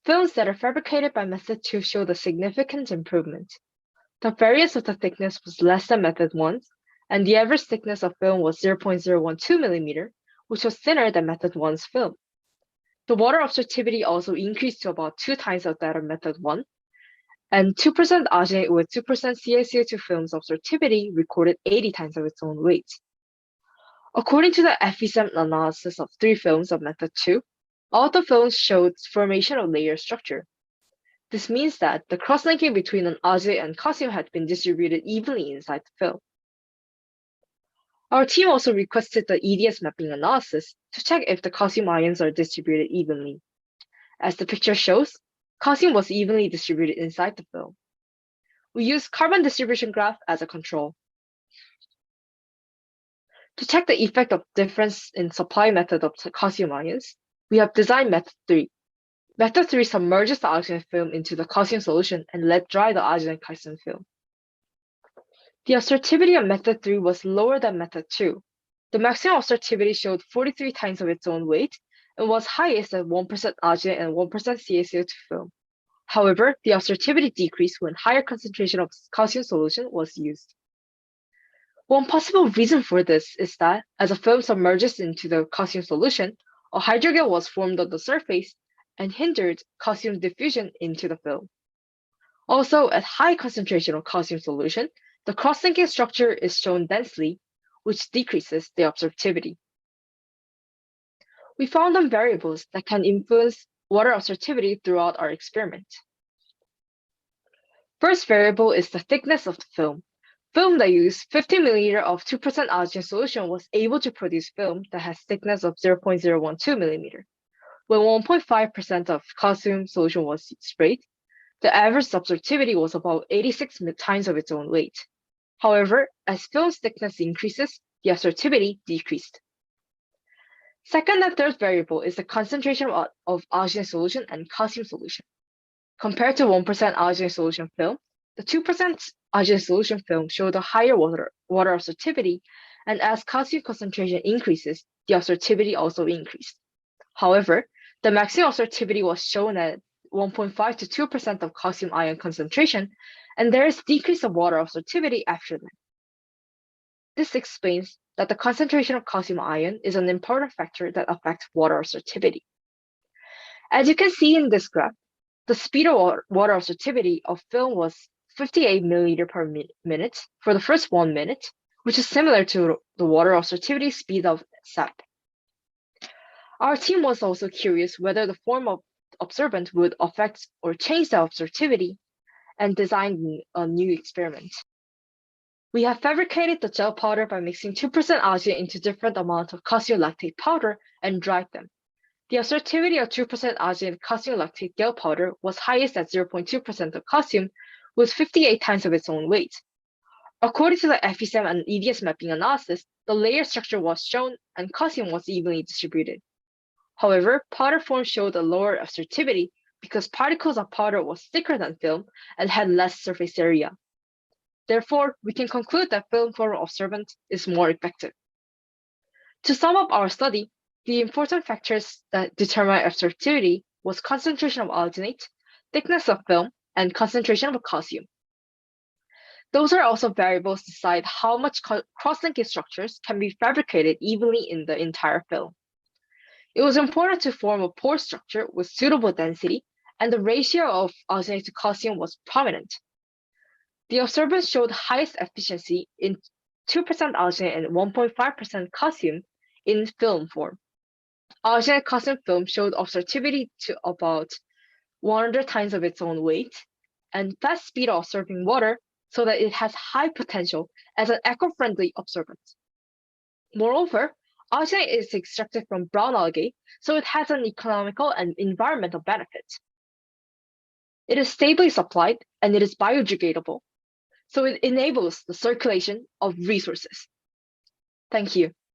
Films that are fabricated by method 2 showed a significant improvement. The variance of the thickness was less than method 1, and the average thickness of film was 0.012 mm, which was thinner than method 1's film. The water absorptivity also increased to about 2 times of that of method 1, and 2% arginate with 2% CaCO2 film's absorptivity recorded 80 times of its own weight. According to the FESM analysis of 3 films of method 2, all the films showed formation of layer structure. This means that the cross-linking between an arginate and calcium had been distributed evenly inside the film. Our team also requested the EDS mapping analysis to check if the calcium ions are distributed evenly. As the picture shows, calcium was evenly distributed inside the film. We used carbon distribution graph as a control. To check the effect of difference in supply method of calcium ions, we have designed method 3. Method 3 submerges the arginate film into the calcium solution and let dry the arginate calcium film. The absorptivity of method 3 was lower than method 2. The maximum absorptivity showed 43 times of its own weight and was highest at 1% arginate and 1% CaCO2 film. However, the absorptivity decreased when higher concentration of calcium solution was used. One possible reason for this is that as a film submerges into the calcium solution, a hydrogel was formed on the surface and hindered calcium diffusion into the film. Also, at high concentration of calcium solution, the cross-linking structure is shown densely, which decreases the absorptivity. We found some variables that can influence water absorptivity throughout our experiment. First variable is the thickness of the film. Film that used 50 milliliter of 2% arginate solution was able to produce film that has thickness of 0.012 millimeter. When 1.5% of calcium solution was sprayed, the average absorptivity was about 86 times of its own weight. However, as film's thickness increases, the absorptivity decreased. Second and third variable is the concentration of arginate solution and calcium solution. Compared to 1% arginate solution film, the 2% arginate solution film showed a higher water absorptivity, and as calcium concentration increases, the absorptivity also increased. However, the maximum absorptivity was shown at 1.5 to 2% of calcium ion concentration, and there is decrease of water absorptivity after that. This explains that the concentration of calcium ion is an important factor that affects water absorptivity. As you can see in this graph, the speed of water absorptivity of film was 58 milliliter per minute for the first 1 minute, which is similar to the water absorptivity speed of sap. Our team was also curious whether the form of absorbent would affect or change the absorptivity and designed a new experiment. We have fabricated the gel powder by mixing 2% arginate into different amounts of calcium lactate powder and dried them. The absorptivity of 2% arginate calcium lactate gel powder was highest at 0.2% of calcium, with 58 times of its own weight. According to the FESM and EDS mapping analysis, the layer structure was shown and calcium was evenly distributed. However, powder form showed a lower absorptivity because particles of powder was thicker than film and had less surface area. Therefore, we can conclude that film form absorbent is more effective. To sum up our study, the important factors that determine absorptivity was concentration of arginate, thickness of film, and concentration of calcium. Those are also variables to decide how much cross-linking structures can be fabricated evenly in the entire film. It was important to form a pore structure with suitable density, and the ratio of arginate to calcium was prominent. The absorbance showed highest efficiency in 2% arginate and 1.5% calcium in film form. Arginate calcium film showed absorptivity to about 100 times of its own weight and fast speed of absorbing water so that it has high potential as an eco-friendly absorbent. Moreover, arginate is extracted from brown algae, so it has an economical and environmental benefit. It is stably supplied and it is biodegradable, so it enables the circulation of resources. Thank you.